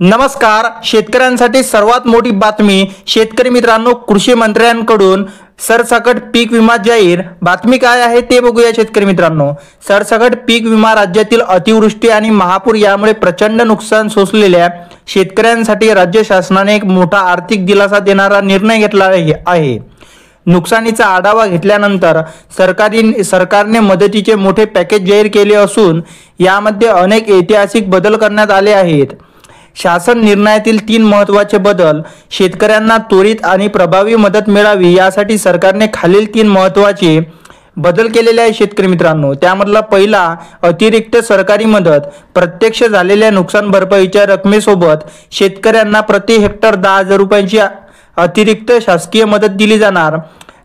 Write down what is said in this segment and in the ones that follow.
नमस्कार. शेतकऱ्यांसाठी सर्वात मोठी बातमी. शेतकरी मित्रांनो, कृषी मंत्र्यांकडून सरसकट पीक विमा जाहीर. बातमी काय आहे ते बघूया शेतकरी मित्रांनो. सरसकट पीक विमा राज्यातील अतिवृष्टी आणि महापूर यामुळे प्रचंड नुकसान सोसलेल्या शेतकऱ्यांसाठी राज्य शासनाने एक मोठा आर्थिक दिलासा देणारा निर्णय घेतला आहे. नुकसानीचा आढावा घेतल्यानंतर सरकारने मदतीचे मोठे पॅकेज जाहीर केले असून यामध्ये अनेक ऐतिहासिक बदल करण्यात आले आहेत. शासन निर्णयातील 3 महत्त्वाचे बदल. शेतकऱ्यांना त्वरित आणि प्रभावी मदत मिळावी यासाठी सरकारने खालील 3 महत्त्वाचे बदल केलेले आहे शेतकरी मित्रांनो. त्यामधला पहिला, अतिरिक्त सरकारी मदत. प्रत्यक्ष झालेल्या नुकसान भरपाईच्या रकमेसोबत शेतकऱ्यांना प्रति हेक्टर 10,000 रुपयांची अतिरिक्त शासकीय मदत दिली जाणार.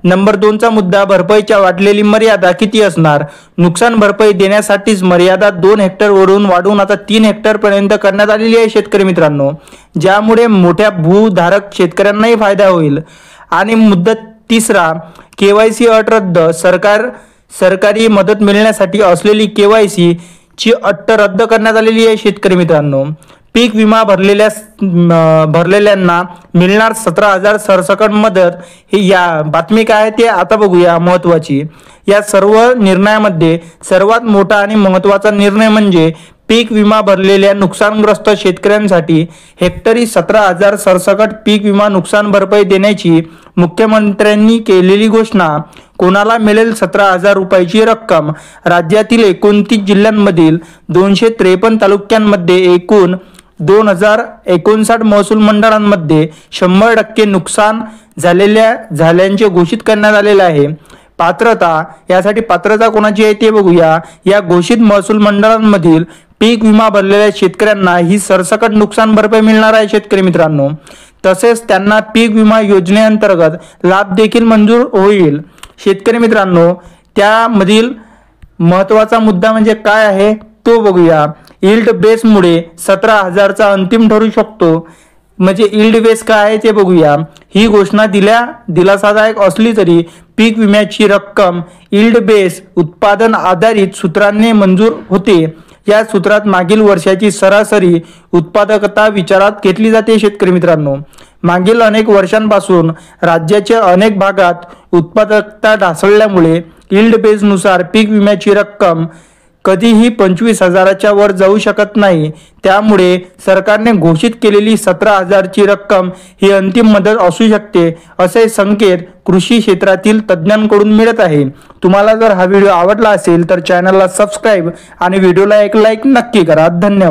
नंबर 2 चा मुद्दा, भरपाईच्या वाढलेली मर्यादा किती असणार. नुकसान भरपाई देण्यासाठीच मर्यादा 2 हेक्टर वरून वाढवून आता 3 हेक्टर पर्यंत करण्यात आलेली आहे शेतकरी मित्रांनो, ज्यामुळे मोठ्या भूधारक शेतकऱ्यांनाही फायदा होईल. आणि मुद्दा तिसरा, केवायसी अट रद्द. सरकारी मदत मिळण्यासाठी असलेली केवायसी ची अट रद्द करण्यात आलेली आहे शेतकरी मित्रांनो. पीक विमा भरलेल्यांना मिळणार 17,000 सरसकट मदत. ही या बातमी काय आहे ते आता बघूया महत्त्वाची. या सर्व निर्णयामध्ये सर्वात मोठा आणि महत्त्वाचा निर्णय म्हणजे पीक विमा भरलेल्या नुकसानग्रस्त शेतकऱ्यांसाठी हेक्टरी 17,000 सरसकट पीक विमा नुकसान भरपाई देण्याची मुख्यमंत्र्यांनी केलेली घोषणा. कोणाला मिळेल 17,000 रुपयाची रक्कम. राज्यातील 29 जिल्ह्यांमधील 253 तालुक्यांमध्ये एकूण 2059 महसूल मंडळांमध्ये 100% नुकसान झाल्याचे घोषित करण्यात आलेले आहे. पात्रता. यासाठी पात्रता कोणाची आहे ते बघूया. या घोषित महसूल मंडळांमधील पीक विमा भरलेल्या शेतकऱ्यांना ही सरसकट नुकसान भरपाई मिळणार आहे शेतकरी मित्रांनो. तसेच त्यांना पीक विमा योजनेअंतर्गत लाभ देखील मंजूर होईल. शेतकरी मित्रांनो, त्यामधील महत्त्वाचा मुद्दा म्हणजे काय आहे तो बघूया. यील्ड बेसमुळे 17,000 चा अंतिम ठरू शकतो. म्हणजे यील्ड बेस काय आहे ते बघूया. ही घोषणा दिलासादायक असली तरी पीक विम्याची रक्कम यील्ड बेस उत्पादन आधारित सूत्राने मंजूर होते. या सूत्रात मागील वर्षाची सरासरी उत्पादकता विचारात घेतली जाते शेतकरी मित्रांनो. मागील अनेक वर्षांपासून राज्याच्या अनेक भागात उत्पादकता ढासळल्यामुळे यील्ड बेसनुसार पीक विम्याची रक्कम कधीही 25,000च्या वर जाऊ शकत नाही. त्यामुळे सरकारने घोषित केलेली 17,000 ची रक्कम ही अंतिम मदत असू शकते, असे संकेत कृषी क्षेत्रातील तज्ज्ञांकडून मिळत आहे. तुम्हाला जर हा व्हिडिओ आवडला असेल तर चॅनलला सबस्क्राईब आणि व्हिडिओला एक लाईक नक्की करा. धन्यवाद.